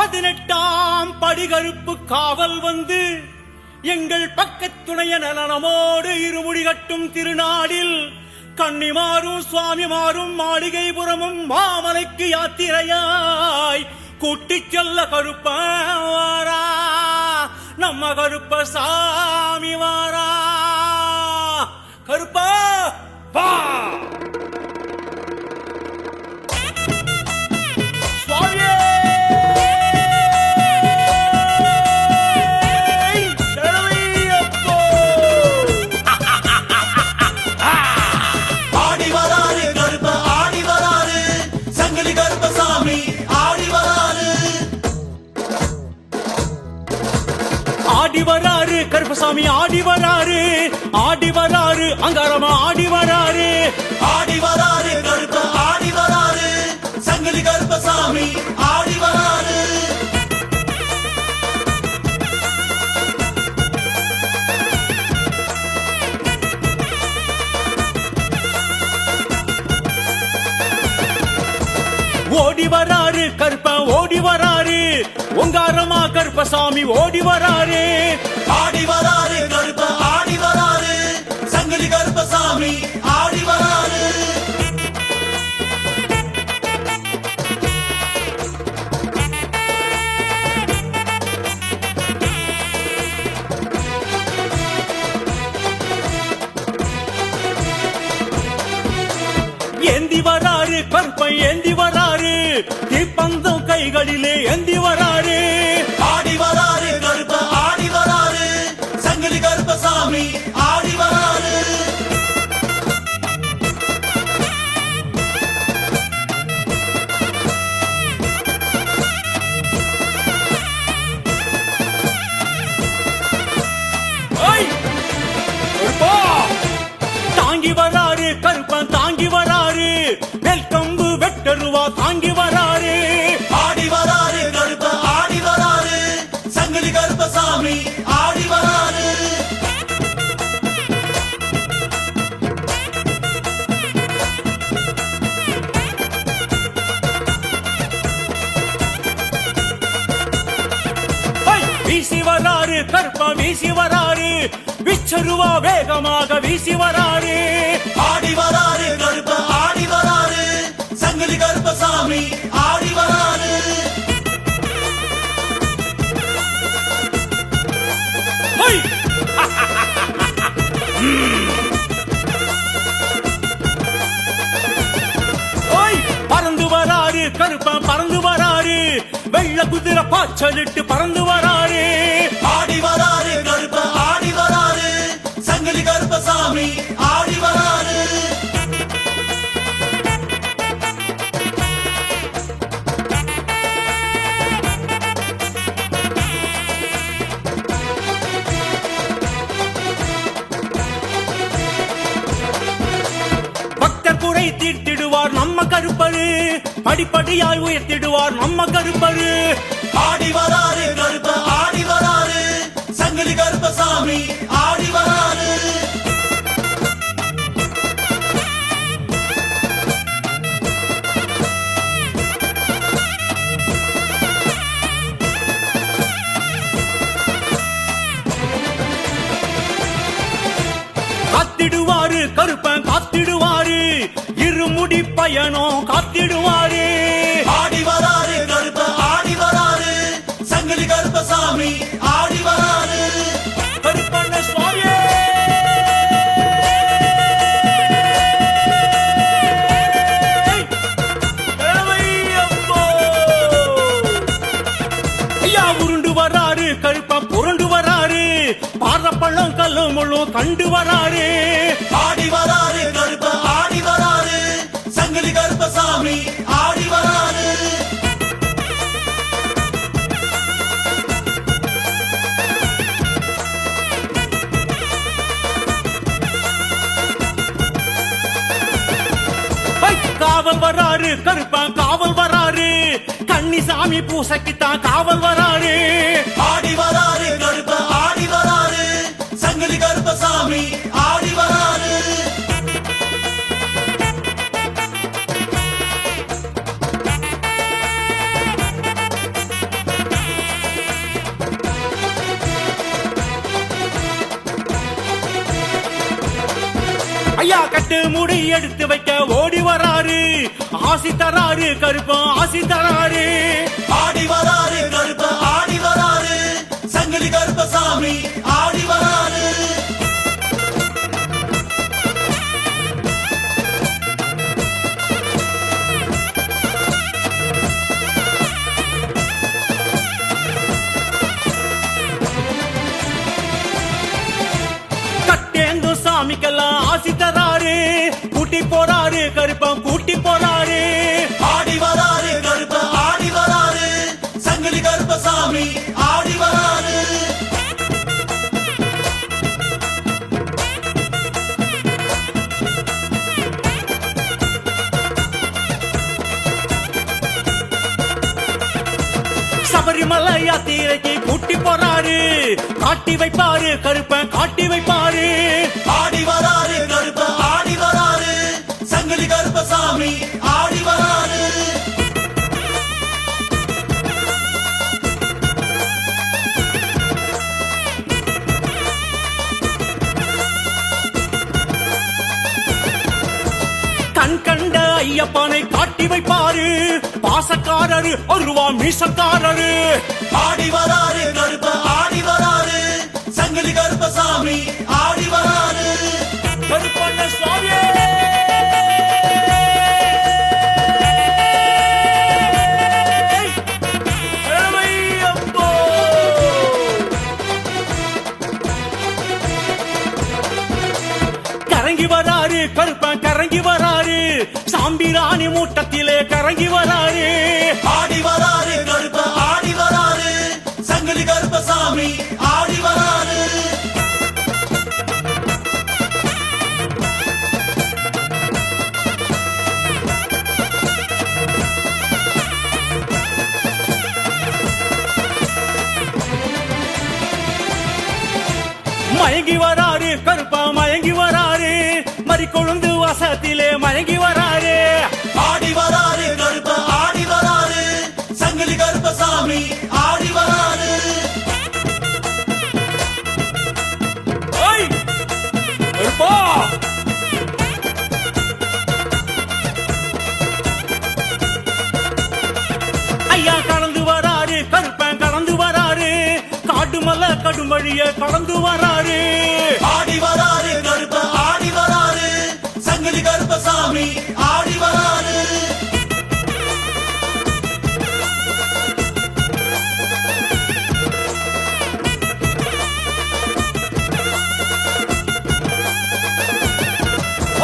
18ஆம் படிகருப்பு காவல் வந்து எங்கள் பக்கத்துணைய நலனமோடு இருமுடி கட்டும் திருநாடில் கன்னிமாரும் சுவாமிமாரும் மாளிகைபுரமும் மாமலைக்கு யாத்திரையாய் கூட்டிச் செல்ல கருப்பாரா நம்ம கருப்ப சாமி வாரா. கருப்பா வா. ஆடி வராரு கருப்பசாமி ஆடி வராரு, ஆடி வராரு அங்காரமா ஆடி வராரு, ஆடி வராரு கருப்ப ஆடி வராரு, சங்கிலி கருப்பசாமி ஆடி வராரு. ஓடி வராரு கருப்ப ஓடி வராரு, ஒங்காரமா கருப்பசாமி ஓடி வராரு, ஆடி வராரு கருப்ப ஆடி வராரு, சங்கிலி கருப்பசாமி ஆடி வராரு. ஏந்தி வராரு கருப்ப ஏந்தி வராரு, தீப்பந்தம் கைகளிலே ஏந்தி வராரு, ஆடி வராரு கருப்ப ஆடி வராரு, சங்கிலி கருப்பசாமி ஆடி வராரு. தாங்கி வராரு கருப்பன் தாங்கி வராரு, நெல்கம்பு வெட்டருவா தாங்கி வராரு, ஆடி வராரு கருப்ப ஆடி வராரு, சங்கிலி கருப்பசாமி ஆடி வராரு. வீசி வராரு கருப்பா வீசி வராரு, விச்சருவா வேகமாக வீசி வராரு, ஆடி வராரு கருப்ப ஆடி வராரு, சங்கிலி கருப்பசாமி ஆடி வராரு. பறந்து வராரு கருப்பா பறந்து வராரு, வெள்ள குதிரை பாய்ச்சலிட்டு பறந்து வராரு, ஆடி வராரு கருப்ப ஆடி வராரு, சங்கிலி கருப்பசாமி ஆடி வராரு. பக்தர் குறை தீர்த்திடுவார் நம்ம கருப்பரு, படிப்படியாய் உயர்த்திடுவார் நம்ம கருப்பரு, ஆடி வராரு கருப்ப ஆடி வராரு, சங்கிலி கருப்பசாமி ஆடி வராரு. காத்திடுவாரு கருப்பன் காத்திடுவாரு, இருமுடி பயணம் காத்திடுவாரு, ஆடி வராரு கருப்ப ஆடி வராரு, சங்கிலி கருப்பசாமி ஆடி வராரு. கருப்பண்ண சுவாமியே ஐயா உருண்டு வராரு கருப்பா புரண்டு வராரு, பாரப்பள்ளம் கல்லு முள்ளும் கண்டு வராரு, ஆடி வராரு கருப்ப ஆடி வராரு, சங்கிலி கருப்பசாமி ஆடி வராரு. காவல் வராரு கருப்பா காவல் வராரு, கன்னிசாமி பூசைக்குத்தான் காவல் வராரு, ஆடி வராரு கருப்ப ஆடி வராரு, சங்கிலி கருப்பசாமி ஆடி வராரு. கட்டு முடி எடுத்து வைக்க ஓடி வராரு ஆசி தராரு கருப்பன் ஆசி தராரு ஆடி வராரு கருப்ப ஆடி வராரு சங்கிலி கருப்பசாமி ஆடி வராரு கட்டேந்து சாமிக்கெல்லாம் ஆசி தராரு கூட்டி போறாரு கருப்பன் கூட்டி போறாரு ஆடி வராரு கருப்ப ஆடி வராரு சங்கிலி கருப்பசாமி ஆடி வராரு சபரிமலை யாத்திரைக்கு கூட்டி போறாரு காட்டி வைப்பாரு கருப்பன் காட்டி வைப்பாரு ஆடி வராரு கருப்ப ஆடி வராரு சங்கிலி கருப்பசாமி ஆடி வராரு கண் கண்ட ஐயப்பனை காட்டி வைப்பாரு பாசக்காரரு ஒருவா மீசக்காரரு ஆடி வராரு கருப்ப ஆடி வராரு சங்கிலி கருப்பசாமி ஆடி வராரு கருப்பண்ண சுவாமியே ஏழையப்போ. கரங்கி வராரு கருப்பன் கரங்கி வராரு சாம்பிராணி மூட்டத்திலே கரங்கி வராரு ஆடி வராரு கருப்ப ஆடி வராரு சங்கிலி கருப்பசாமி ஆடி வராரு மயங்கி வராரு கருப்பா மயங்கி வராரு மறிக்கொழுந்து வசத்திலே மயங்கி வராரு ஆடி வராரு கருப்ப ஆடி வராரு சங்கிலி கருப்பசாமி ஆடி வராரு ஓய்! கருப்பா! ஐயா கடந்து வராரு கருப்பன் கடந்து வராரு காடு மலை கடும் வழிய கடந்து வராரு ஆடி வராரு கருப்ப ஆடி வராரு சங்கிலி கருப்பசாமி ஆடி வராரு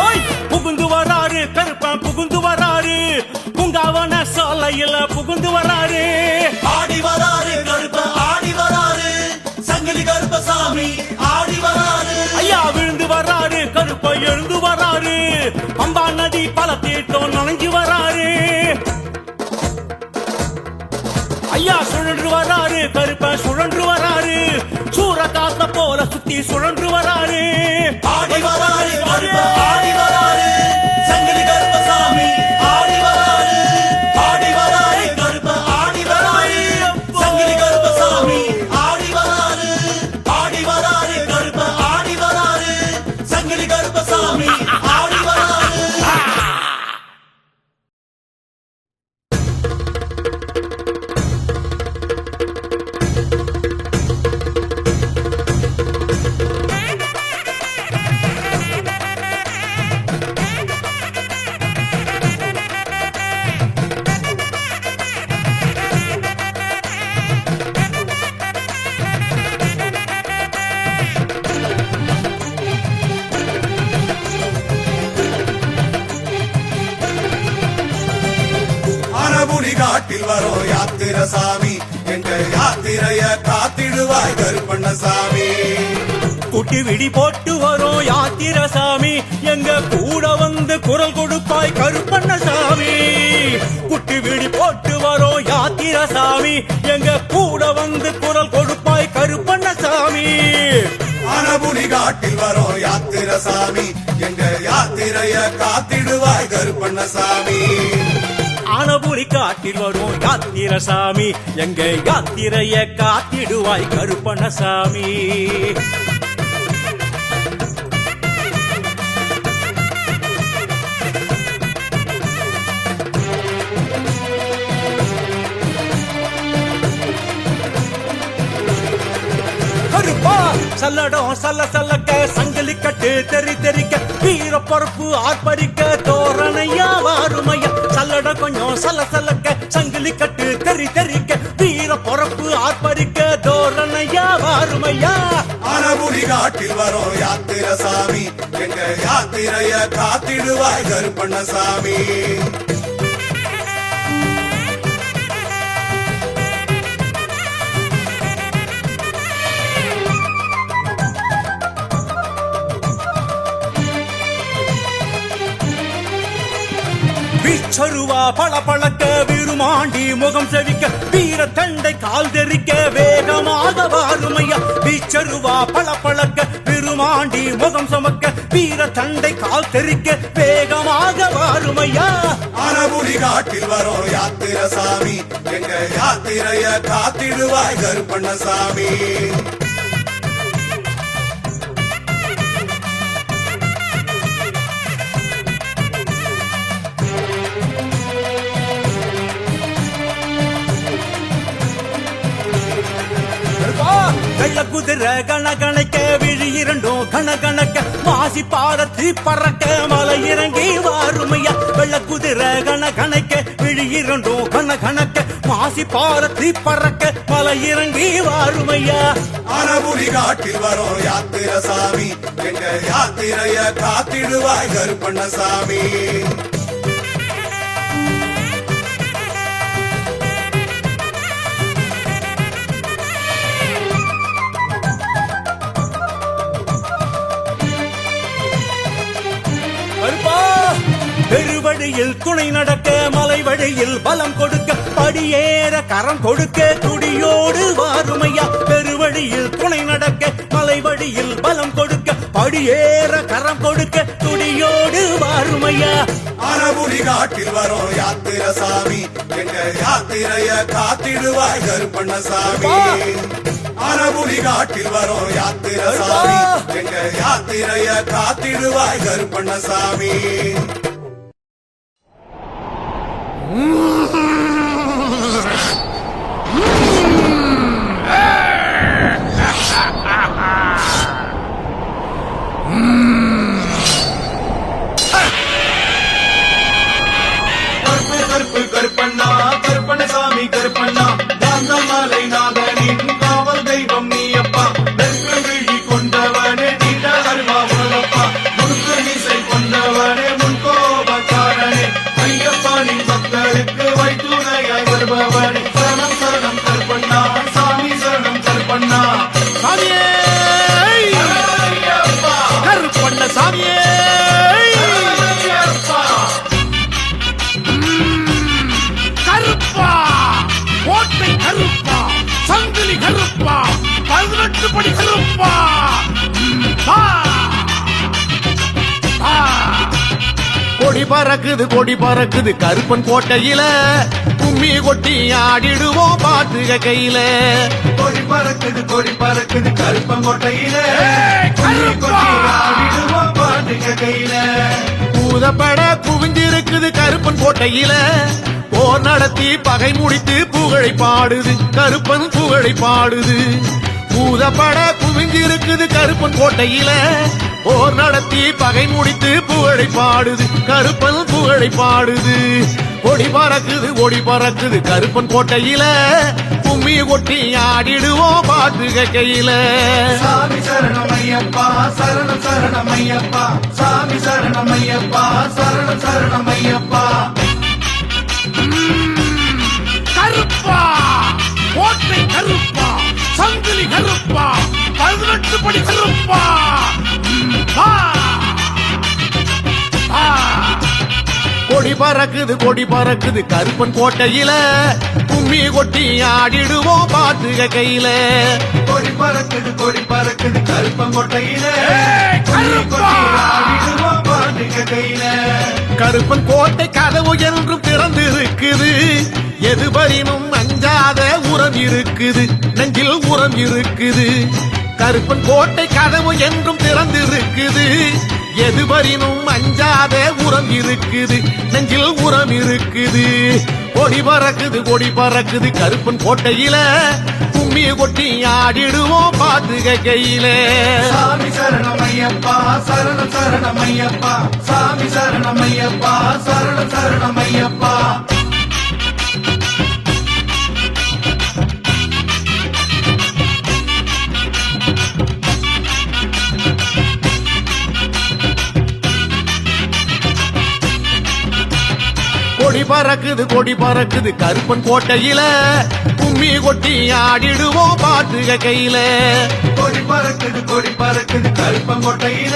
ஓய்! புகுந்து வராரு கருப்பன் புகுந்து வராரு பூங்காவன சாலையில புகுந்து வராரு ஆடி வராரு கருப்ப ஆடி வராரு சங்கிலி கருப்பசாமி ஆடி வராரு ஐயா விழுந்து வராரு கருப்ப எழுந்து வராரு பம்பா நதி பல தீட்டம் நனைஞ்சு வராரு ஐயா சுழன்று வராரு கருப்ப சுழன்று வராரு சூற காத்த போல சுத்தி சுழன்று வராரு ஆடி வராரு கருப்ப ஆடி வராரு சங்கிலி கருப்பசாமி ஆடி வராரு ஆடி வராரு கருப்ப ஆடி வராரு சங்கிலி கருப்பசாமி ஆடி வராரு ஆடி வராரு கருப்ப ஆடி வராரு சங்கிலி கருப்பசாமி ஆடி வராரு ஆனபுலி காட்டில் வரும் யாத்திரசாமி எங்க யாத்திரைய காத்திடுவாய் கருப்பண்ணசாமி குட்டி விடி போட்டு வரும் யாத்திரசாமி எங்க கூட வந்து குரல் கொடுப்பாய் கருப்பண்ணசாமி குட்டி விடி போட்டு வரும் யாத்திரசாமி எங்க கூட வந்து குரல் கொடுப்பாய் கருப்பண்ணசாமி ஆனபுலி காட்டில் வரும் யாத்திரசாமி எங்க யாத்திரைய காத்திடுவாய் கருப்பண்ணசாமி ஆனபுரி காட்டில் வரும் யாத்திரசாமி எங்க யாத்திரைய காத்திடுவாய் கருப்பண்ணசாமி சல்லடம் சல்ல சல்லக்க சங்கிலி கட்டு தெரி தெரிக்க வீர பொறுப்பு ஆர்ப்பரிக்க தோரணையா வாருமையா சல்லடம் கொஞ்சம் சல்ல சல்லக்க சங்கிலி கட்டு தெரி தெரிக்க வீர பொறுப்பு ஆர்ப்பரிக்க தோரணையா வாருமையா ஆனபுரி காட்டில் வரும் யாத்திர சாமி எங்க யாத்திரைய காத்திடுவாய் கருப்பண்ணசாமி வீச்சருவா பள பழக்க விருமாண்டி முகம் செவிக்க வீர தண்டை கால் தெரிக்க வேகமாக வாருமையா வீச்சருவா பள பழக்க விருமாண்டி முகம் சுமக்க வீர தண்டை கால் தெரிக்க வேகமாக வாருமையா ஆனபுரி காட்டில் வரும் யாத்திர சாமி எங்க யாத்திரைய காத்திடுவாய் கருப்பண்ணசாமி வெள்ள குதிரை கணக்கணக்க விழி இரண்டும் கணக்கணக்க வாசி பாரத்தி பறக்க மலை இறங்கி வாருமையா வெள்ள குதிரை கணக்கணக்க விழி இரண்டும் கணக்கணக்க வாசி பாரத்தி பறக்க மலை இறங்கி வாருமையா ஆனபுரி காட்டில் வரும் யாத்திர சாமி எங்க யாத்திரைய காத்திடுவாய் கருப்பண்ணசாமி பெருவழியில் துணை நடக்க மலை வழியில் பலம் கொடுக்க படியேற கரம் கொடுக்க துடியோடு வாருமையா பெருவழியில் துணை நடக்க மலை வழியில் பலம் கொடுக்க படியேற கரம் கொடுக்க துடியோடு வாருமையா ஆனபுரி காட்டில் வரும் யாத்திர சாமி எங்க யாத்திரைய காத்திடுவாய் கருப்பண்ணசாமி ஆனபுரி காட்டில் வரும் யாத்திர சாமி எங்க யாத்திரைய காத்திடுவாய் கருப்பண்ணசாமி கருப்பண்ணா கருப்பண்ணசாமி கருப்பண்ணா காந்தமலை நாதனின் காவல் தெய்வம் நீயப்பா வெற்று விழி கொண்டவனே நீண்ட அருவா உலகப்பா முழுக்க மீசை கொண்டவனே முன்கோபக்காரனே ஐயப்பானின் பக்தருக்கு வைத்துணையாய் வருபவனே சரணம் சரணம் கருப்பண்ணா சாமி சரணம் கருப்பண்ணா சாமியே கருப்பண்ண சாமியே கருப்பா கோட்டை கருப்பா சங்கிலி கருப்பா 18 படி கருப்பா கொடி பறக்குது கருப்பன் கோட்டையில கும்மி கொட்டி ஆடிடுவோம் பாட்டுக கையில கொடி பறக்குது கருப்பங்கோட்டையில ஆடிடுவோம் பாட்டுக கையில பூதப்பட குவிஞ்சிருக்குது கருப்பன் கோட்டையில போர் நடத்தி பகை முடித்து புகழை பாடுது கருப்பன் புகழை பாடுது பூதப்பட குவிஞ்சிருக்குது கருப்பன் கோட்டையில போர் நடத்தி பகை முடித்து புகழை பாடுது கருப்பன் புகழை பாடுது கொடி பறக்குது கருப்பன் கோட்டையில கும்மி கொட்டி ஆடிடுவோம் பாட்டுக கையில சாமி சரணமையப்பா சரணம் சரணமையப்பா சாமி சரணமையப்பா சரணம் சரணமையப்பா கருப்பா கோட்டை கருப்பா சங்கிலி கருப்பா 18 படி கருப்பா கொடி பறக்குது கருப்பன் கோட்டையில கும்மி கொட்டி ஆடிடுவோம் பாட்டுக கையில கொடி பறக்குது கருப்பங்கோட்டையில ஆடிடுவோம் பாட்டுக கையில கருப்பன் கோட்டை கதவு என்றும் திறந்திருக்குது எதுபரினும் அஞ்சாத உரம் இருக்குது நெஞ்சில் உரம் இருக்குது கருப்பன் கோட்டை கதவு என்றும் திறந்திருக்குது எதுபரினும் அஞ்சாத உரம் இருக்குது நெஞ்சில் உரம் இருக்குது கொடி பறக்குது கருப்பன் கோட்டையில கும்மி கொட்டி ஆடிடுவோம் பாத்துக கையில சாமி சரணமையப்பா சரணம் சரணமையப்பா சாமி சரணமையப்பா சரணம் சரணமையப்பா கொடி பறக்குது கருப்பன் கோட்டையில கும்மி கொட்டி ஆடிடுவோம் பாத்துக கையில கொடி பறக்குது கருப்பங்கோட்டையில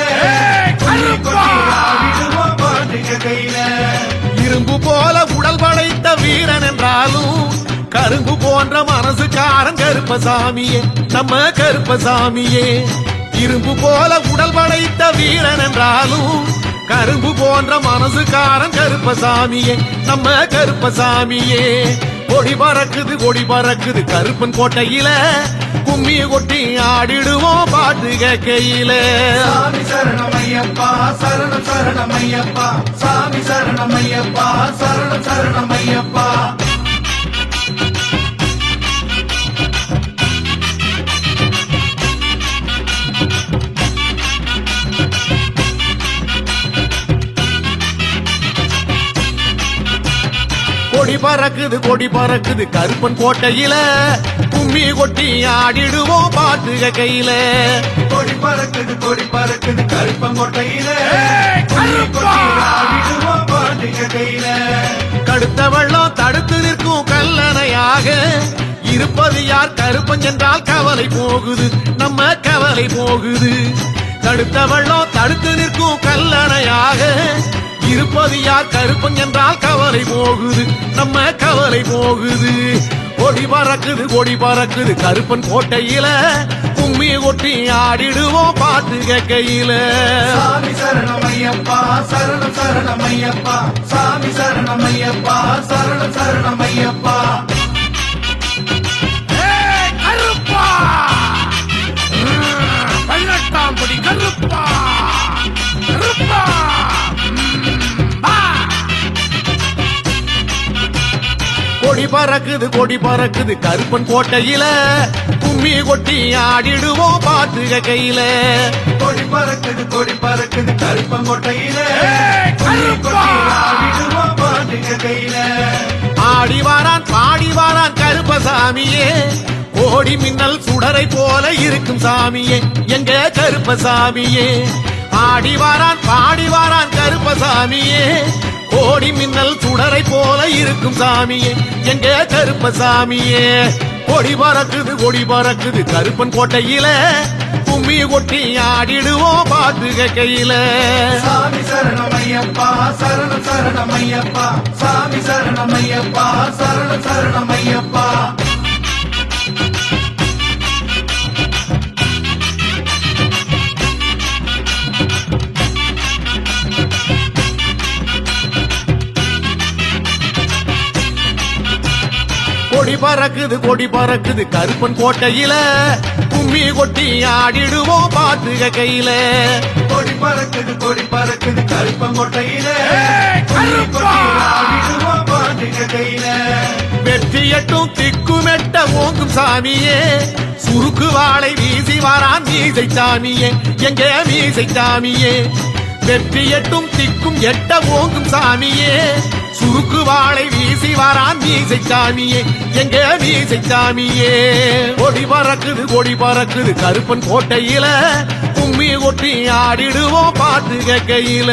ஆடிடுவோம் பாட்டுக கையில இரும்பு போல உடல் படைத்த வீரன் என்றாலும் கரும்பு போன்ற மனசுக்காரன் கருப்பசாமியே நம்ம கருப்பசாமியே இரும்பு போல உடல் படைத்த வீரன் என்றாலும் கரும்பு போன்ற மனசுக்காரன் கருப்பசாமியே நம்ம கருப்பசாமியே கொடி பறக்குது கருப்பன் கோட்டையில கும்மி கொட்டி ஆடிடுவோம் பாட்டுக கையில சாமி சரணமையப்பா சரணம் சரணமையப்பா சாமி சரணமையப்பா சரணம் சரணமையப்பா கொடி பறக்குது கருப்பன் கோட்டையில கும்மி கொட்டி ஆடிடுவோம் பாட்டுக கையில கொடி பறக்குது கருப்பங்கோட்டையில ஆடிடுவோம் பாட்டுக கையில கடுத்த வெள்ளம் தடுத்து நிற்கும் கல்லணையாக இருப்பது யார் கருப்பன் என்றால் கவலை போகுது நம்ம கவலை போகுது கடுத்த வெள்ளம் தடுத்து நிற்கும் கல்லணையாக இருப்பது யார் கருப்பன் என்றால் கவலை போகுது நம்ம கவலை போகுது கொடி பறக்குது கருப்பன் கோட்டையில கும்மி கொட்டி ஆடிடுவோம் பாட்டுக கையில சாமி சரணமையப்பா சரணம் சரணமையப்பா சாமி சரணமையப்பா சரணம் சரணமையப்பா கருப்பா 18ஆம் படி கருப்பா கருப்பா கொடி பறக்குது கருப்பன் கோட்டையில கும்மி கொட்டி ஆடிடுவோம் பாட்டுக கையில கொடி பறக்குது கருப்பங்கோட்டையில ஆடிடுவோம் பாட்டுக கையில ஆடி வாரான் கருப்பசாமியே கோடி மின்னல் சுடரை போல இருக்கும் சாமியே எங்க கருப்பசாமியே ஆடி வாரான் கருப்பசாமியே கோடி மின்னல் சுடரை போல இருக்கும் சாமியே எங்க கருப்பசாமியே கொடி பறக்குது கருப்பன் கோட்டையில கும்மி கொட்டி ஆடிடுவோம் பாட்டுக கையில சாமி சரணமையப்பா சரணம் சரணமையப்பா சாமி சரணமையப்பா சரணம் சரணமையப்பா கொடி பறக்குது கருப்பன் கோட்டையில கும்மி கொட்டி ஆடிடுவோம் பாட்டுக கையில கொடி பறக்குது கருப்பங்கோட்டையில ஆடிடுவோம் பாட்டுக கையில வெற்றி எட்டும் திக்குமெட்ட ஓங்கும் சாமியே சுருக்கு வாளை வீசி வாரான் மீசை சாமியே எங்க மீசை சாமியே வெற்றி எட்டும் திக்கும் எட்ட ஓங்கும் சாமியே சுருக்கு வாளை வீசி வாரான் மீசை சாமியே எங்க மீசை சாமியே கொடி பறக்குது கருப்பன் கோட்டையில கும்மி கொட்டி ஆடிடுவோம் பாட்டுக கையில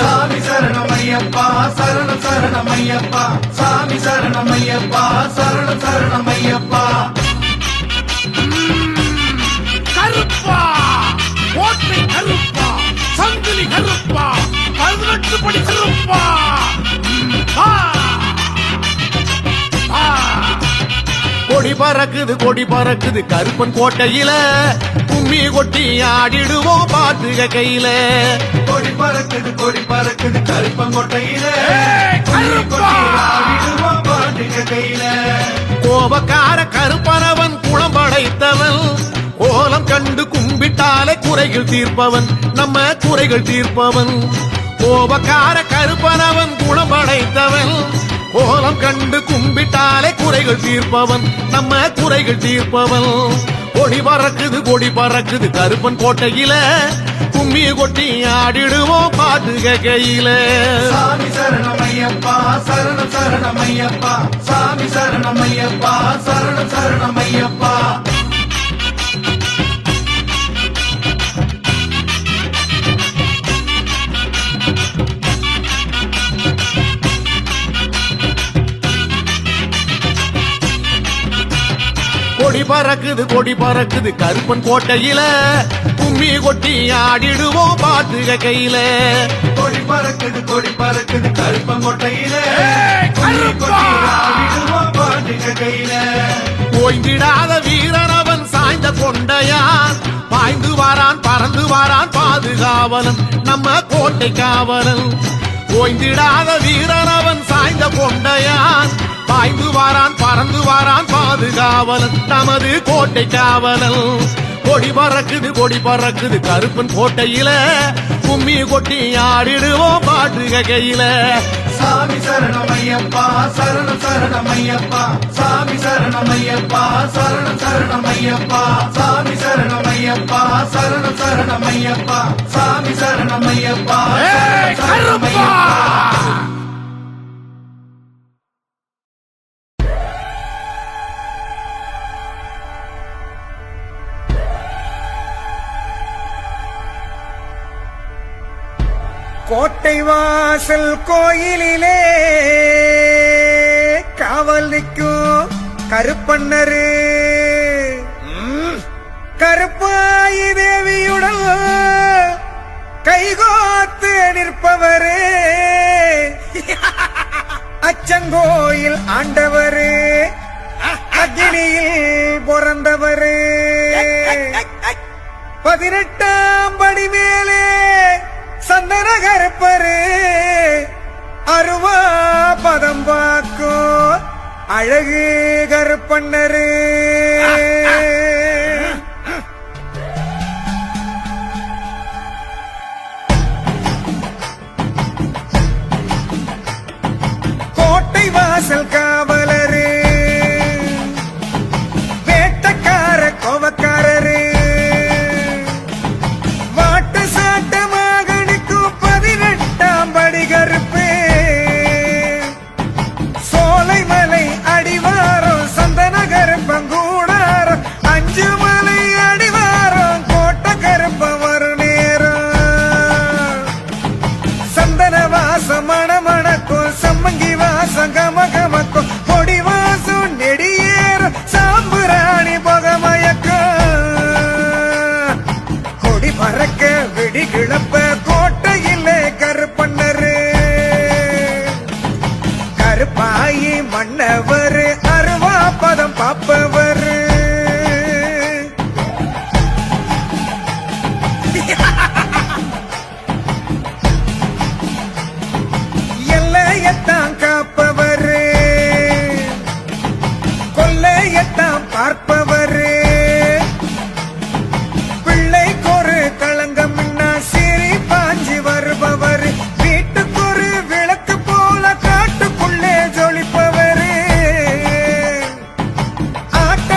சாமி சரணமையப்பா சரணம் சரணமையப்பா சாமி சரணமையப்பா சரணம் சரணமையப்பா கருப்பா கோட்டை கருப்பா சங்கிலி கருப்பா 18 படி கருப்பா கொடி பறக்குது கருப்பன் கோட்டையில கும்மி கொட்டி ஆடிடுவோம் பாட்டுக கையில கொடி பறக்குது கருப்பங்கோட்டையில ஆடிடுவோம் பாட்டுக கையில கோபக்கார கருப்பனவன் குளம் படைத்தவன் கோலம் கண்டு கும்பிட்டாலே குறைகள் தீர்ப்பவன் நம்ம குறைகள் தீர்ப்பவன் கோபக்கார கருப்பனவன் குணம் படைத்தவன் கோலம் கண்டு கும்பிட்டாலே குறைகள் தீர்ப்பவன் நம்ம குறைகள் தீர்ப்பவன் கொடி பறக்குது கருப்பன் கோட்டையில கும்மி கொட்டி ஆடிடுவோம் பாட்டு கையில சாமி சரணமையப்பா சரணம் சரணமையப்பா சாமி சரணமையப்பா சரணம் சரணமையப்பா கொடி பறக்குது கருப்பன் கோட்டையில கும்மி கொட்டி ஆடிடுவோம் பாட்டு கையில கொடி பறக்குது கருப்பங்கோட்டையில பாட்டுக கையில ஓய்ந்திடாத வீரனவன் சாய்ந்த கொண்டையான் பாய்ந்து வாரான் பறந்து வாரான் பாதுகாவலன் நம்ம கோட்டை காவலன் ஓய்ந்திடாத வீரனவன் சாய்ந்த கொண்டையான் பாய்ந்து வாரான் பறந்து வாரான் பாதுகாவலன் நமது கோட்டை காவலன் கொடி பறக்குது கருப்பன் கோட்டையில கும்மி கொட்டி ஆடிடுவோம் பாட்டு கையில சாமி சரணமையப்பா சரணம் சரணமையப்பா சாமி சரணமையப்பா சரணம் சரணமையப்பா சாமி சரணமையப்பா சரணம் சரணமையப்பா சாமி சரணமையப்பா சரணம் சரணமையப்பா கோட்டை வாசல் கோயிலிலே காவல் நிற்கும் கருப்பண்ணரு கருப்பாயி தேவியுடன் கைகோத்து நிற்பவரு அச்சங்கோயில் ஆண்டவரு அக்னியில் பிறந்தவரு 18ஆம் படி மேலே சந்தன கருப்பரு அருவா பதம் பாக்கும் அழகு கருப்பண்ணரு கோட்டை வாசல் காவலரு வேட்டக்கார கோவக்காரரு வாட்டு சாட்டமாக நிற்கும் 18ஆம் படி கருப்பு சோலைமலை அடிவாரம் சந்தன கருப்பங்கூடாரம் 5 மலை அடிவாரம் கோட்டை கருப்பம் வரும் நேரம் சந்தன வாசம் மணமணக்கும் சம்மங்கி வாசம் கமகமக்கும் பொடி வாசம் நெடியேறும் சாம்புராணி புகமயக்கம் கொடி பறக்க வெடி கிளப்ப கோட்டையிலே கருப்பண்ணரு கருப்பாயி மன்னவரு அருவா பதம் பாப்பவரு எல்லையத்தான் காப்பவரு கொல்லையத்தான் பார்ப்பவரு பிள்ளைக்கொரு களங்கம் சீறி பாஞ்சி வருபவர் வீட்டுக்கொரு விளக்கு போல காட்டுக்குள்ளே ஜொலிப்பவரு ஆட்ட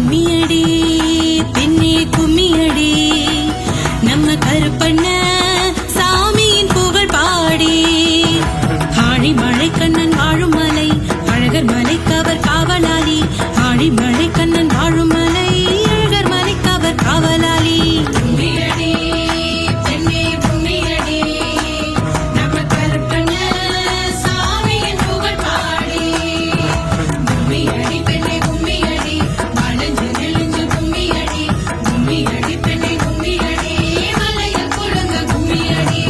கும்மியடி பெண்ணே கும்மியடி நம்ம கருப்பண்ண சாமியின் புகழ் பாடி ஆழி மழை கண்ணன் வாழும் மலை அழகர் மலைக்கவர் காவலாளி ஆழி மழை கண்ணன் வாழும் மலை அழகர் மலைக்கவர் காவலாளி கும்மியடி பெண்ணே கும்மியடி நம்ம கருப்பண்ண சாமியின் புகழ் பாடி கும்மியடி பெண்ணே கும்மியடி வளைஞ்சு நெளிஞ்சு கும்மியடி கும்மியடி பெண்ணே கும்மியடி மலைய குழுங்க கும்மியடி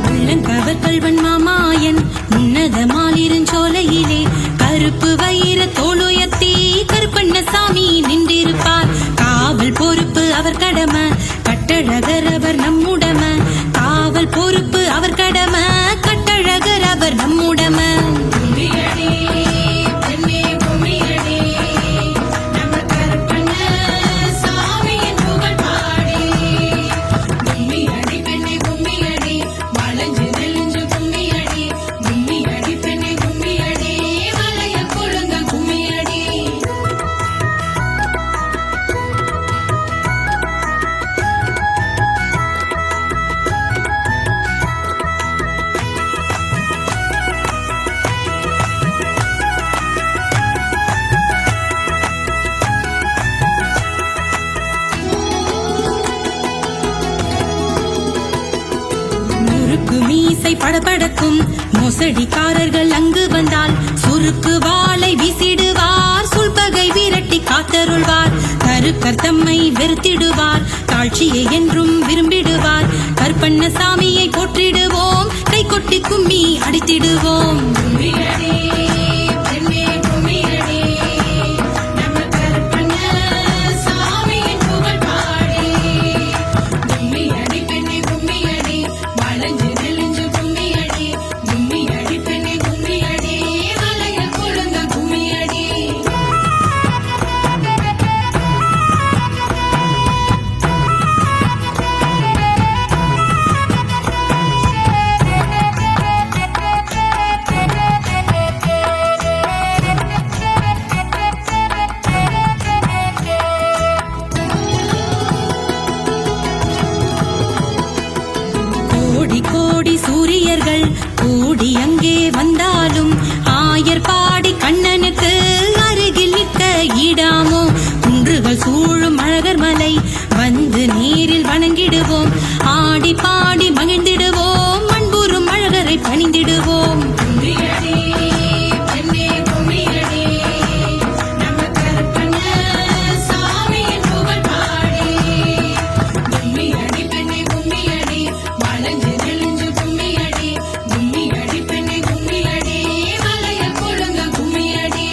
உள்ளங்கவர் கல்வன் மாமாயன் உன்னதமாலிருஞ்சோலையிலே கருப்பு வயிற தோளுயர்த்தி கருப்பண்ண சாமி நின்றிருப்பார் காவல் பொறுப்பு அவர் கடமை கட்டழகர் அவர் நம்முடம காவல் பொறுப்பு அவர் கடமை கட்டழகர் அவர் நம்முடம கும்மியடி பெண்ணே கும்மியடி நம்ம கருப்பண்ண சாமியின் புகழ் பாடி கும்மியடி பெண்ணே கும்மியடி வளைஞ்சு நெளிஞ்சு கும்மியடி கும்மியடி பெண்ணே கும்மியடி மலைய குழுங்க கும்மியடி முறுக்கு மீசை படபடக்கும் மோசடிக்காரர்கள் அங்கு வந்தால் சுருக்கு வாளை வீசிடுவார் சுல்பகை விரட்டி காத்தருள்வார் கருக்கர் தம்மை வெறுத்திடுவார் தாழ்ச்சியை என்றும் விரும்பிடுவார் கற்பண்ண சாமியை போற்றிடுவோம் கை கொட்டி கும்மி அடித்திடுவோம் கும்மியடி பெண்ணே கும்மியடி நம்ம கற்பண்ண சாமியின் புகழ் பாடி கும்மியடி பெண்ணே கும்மியடி வளைஞ்சு நெளிஞ்சு கும்மியடி கும்மியடி பெண்ணே கும்மியடி மலைய குழுங்க கும்மியடி கோடி கோடி சூரியர்கள் கூடி அங்கே வந்தாலும் ஆயர் பாடி கண்ணனுக்கு அருகில் நிற்க ஈடாமோ குன்றுகள் சூழும் அழகர் மலை வந்து நீரில் வணங்கிடுவோம் ஆடி பாடி மகிழ்ந்திடுவோம் மண்புறும் அழகரை பணிந்திடுவோம் கும்மியடி பெண்ணே கும்மியடி நம்ம கருப்பண்ண சாமியின் புகழ் பாடி கும்மியடி பெண்ணே கும்மியடி வளைஞ்சு நெளிஞ்சு கும்மியடி கும்மியடி பெண்ணே கும்மியடி மலைய குழுங்க கும்மியடி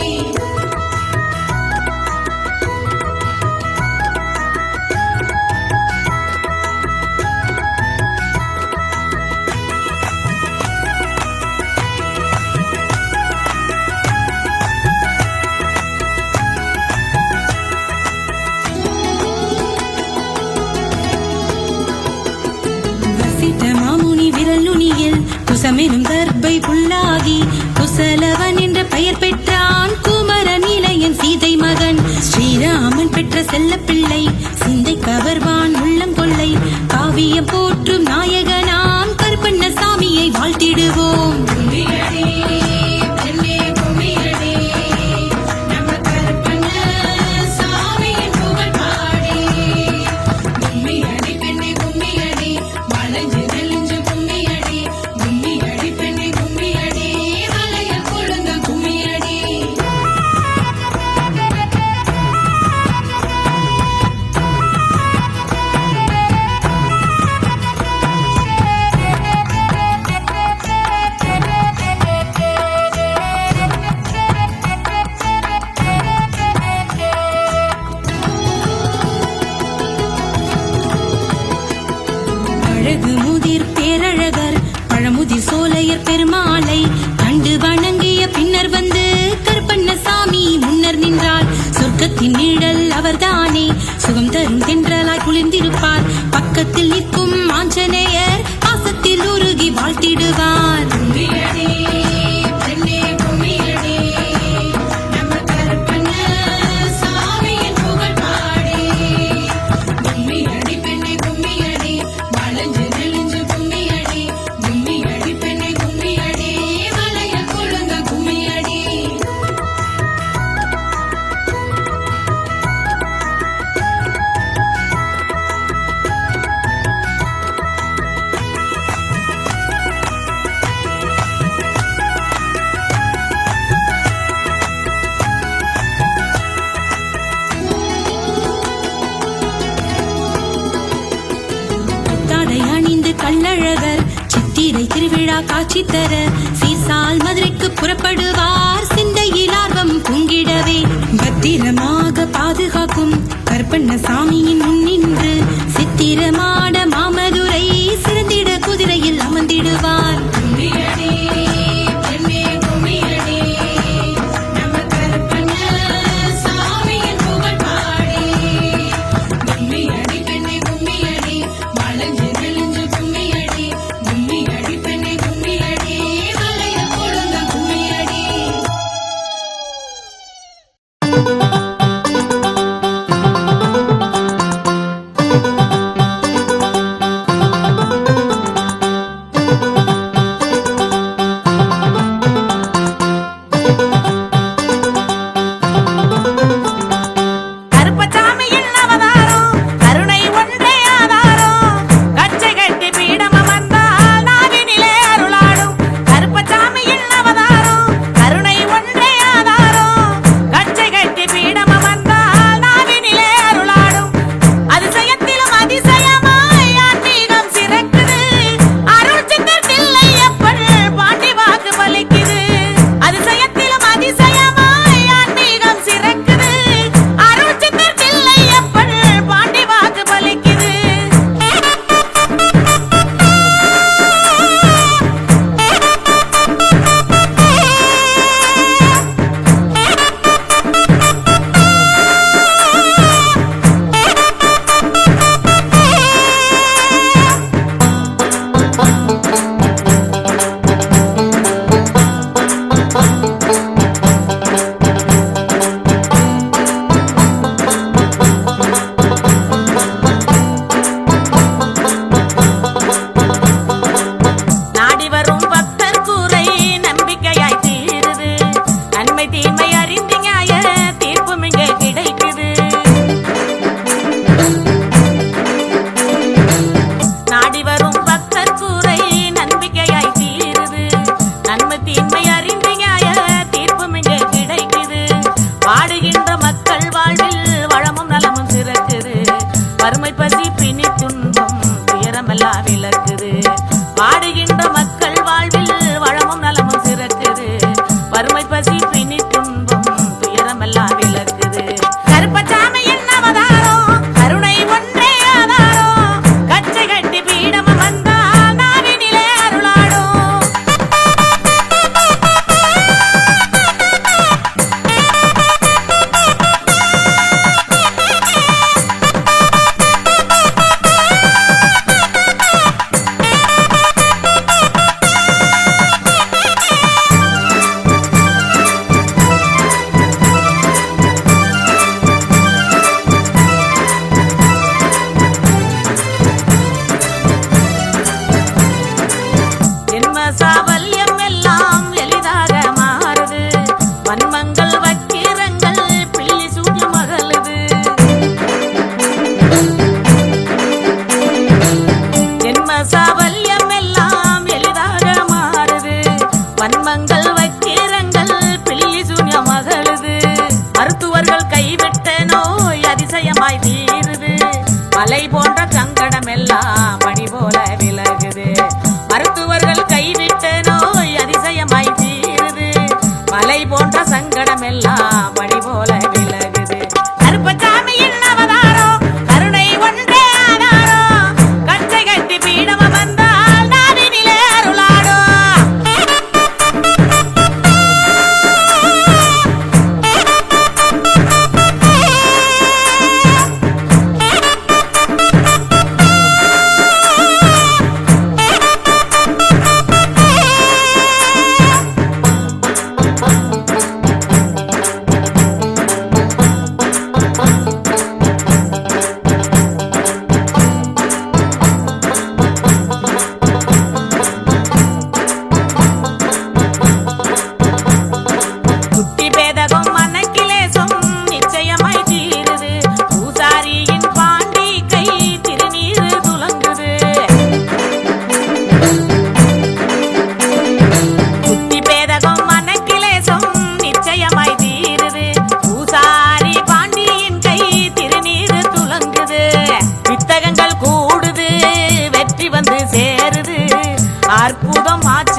வசிட்ட மாமுனி விரல் நுனியில் குசமெனும் தர்பை புல்லாகி குசலவன் என்ற பெயர் பெற்றான் குமர நிலையன் சீதை மகன் ஸ்ரீராமன் பெற்ற செல்லப்பிள்ளை சிந்தை கவர்வான் உள்ளம் கொள்ளை காவியம் போற்றும் நாயகனாம் கருப்பண்ண சாமியை வாழ்த்திடுவோம் கும்மியடி பெண்ணே கும்மியடி நம்ம கருப்பண்ண சாமியின் புகழ் பாடி கும்மியடி பெண்ணே கும்மியடி வளைஞ்சு நெளிஞ்சு கும்மியடி கும்மியடி பெண்ணே கும்மியடி மலைய குழுங்க கும்மியடி வாழ்த்திடுவார். கும்மியடி பெண்ணே கும்மியடி, நம்ம கருப்பண்ண சாமியின் புகழ் பாடி. கும்மியடி பெண்ணே கும்மியடி, வளைஞ்சு நெளிஞ்சு கும்மியடி. கும்மியடி பெண்ணே கும்மியடி, வளைய கொழுந்த கும்மியடி. புத்தாடை அணிந்து கள்ளழகர் சித்திரை திருவிழா காட்சி தர சீர்சால் மதுரைக்கு புறப்படுவார். சிந்தையில் ஆர்வம் பொங்கிடவே பத்திரமாக பாதுகாக்கும் கற்பண்ண சாமியின் முன்னின்று சித்திரமாட மாமதுரை சிறந்திட குதிரையில் அமர்ந்திடுவார். கும்மியடி பெண்ணே கும்மியடி, நம்ம கற்பண்ண சாமியின் புகழ் பாடி. கும்மியடி பெண்ணே கும்மியடி, வளைஞ்சு நெளிஞ்சு கும்மியடி. கும்மியடி பெண்ணே கும்மியடி, வளைய கொழுந்த கும்மியடி.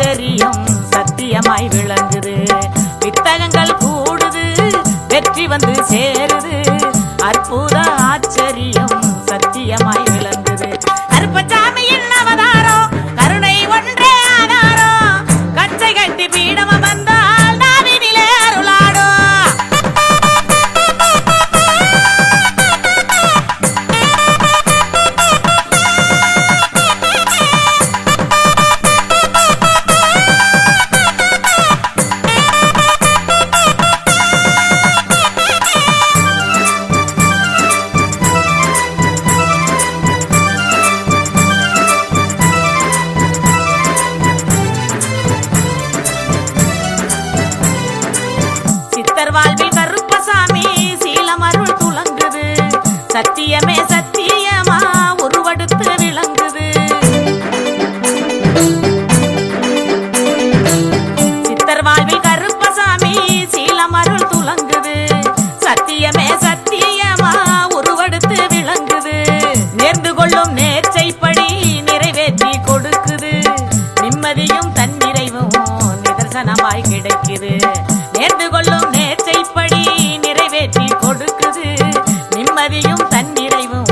ஆச்சரியம் சத்தியமாய் விளங்குது. வித்தகங்கள் கூடுது, வெற்றி வந்து சேருது. அற்புத ஆச்சரியம் சத்தியமாய் விளங்குது. கருப்பசாமியின் அவதாரம் கருணை ஒன்றே ஆதாரம். கச்சை கட்டி பீடம் வந்தால் நாவினிலே அருளாடும். வாழ்வில் கருப்பசாமி சீலமருள் துலங்குது. சத்தியமே சத்தியமா உருவெடுத்து விளங்குது. சித்தர் வாழ்வில் கருப்பசாமி சீலமருள் துலங்குது. சத்தியமே சத்தியமா உருவெடுத்து விளங்குது. நேர்ந்து கொள்ளும் நேர்ச்சைப்படி நிறைவேற்றி கொடுக்குது. நிம்மதியும் தன்னிறைவும் நிதர்சனமாய் கிடைக்குது. நேர்ந்து கொள்ளும் நேர்ச்சைப்படி நிறைவேற்றி கொடுக்குது. நிம்மதியும் தன்னிறைவும்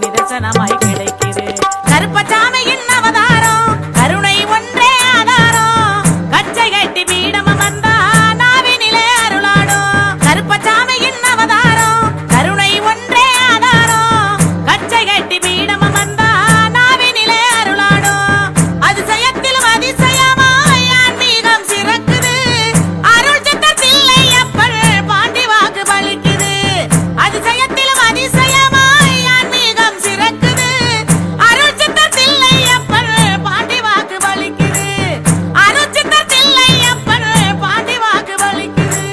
நிதர்சனமாய் கிடைக்குது. கருப்பசாமியின் அவதாரம் கருணை ஒன்றே ஆதாரம். கச்சை கட்டி பீடம் வந்தா நாவினிலே அருளாடும். கருப்பசாமியின் அவதாரம் கருணை ஒன்றே ஆதாரம். கச்சை கட்டி பீடம் வந்தா நாவினிலே அருளாடும். அதிசயத்திலும் அதிசயமாய் ஆன்மீகம் சிறக்குது. அருள் சித்தத்தில்லை அப்பள் பாண்டி வாக்கு பலிக்குது. அதிசயத்திலும் அதிசயமாய் ஆன்மீகம் சிறக்குது. அருள் சித்தத்தில்லை அப்பள் பாண்டி வாக்கு பலிக்குது. அருள் சித்தத்தில்லை அப்பள் பாண்டி வாக்கு பலிக்குது.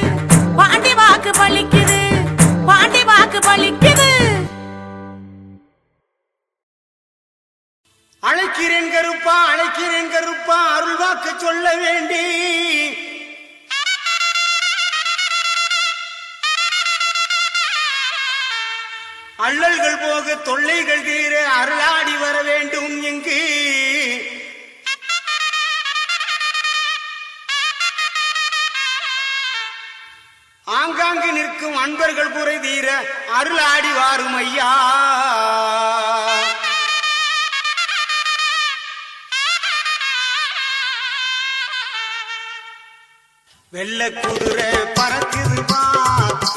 பாண்டி வாக்கு பலிக்குது. பாண்டி வாக்கு பலிக்குது. அழைக்கிறேன் கருப்பா, அழைக்கிறேன் கருப்பா, அருள் வாக்கு சொல்ல வேண்டி. அள்ளல்கள் போக தொல்லைகள் தீர அருளாடி வர வேண்டும் இங்கு. ஆங்காங்கு நிற்கும் அன்பர்கள் குறை தீர அருளாடி வாரும் ஐயா. வெள்ள குதிரை பறக்குதுமா,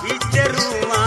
வீச்சருமா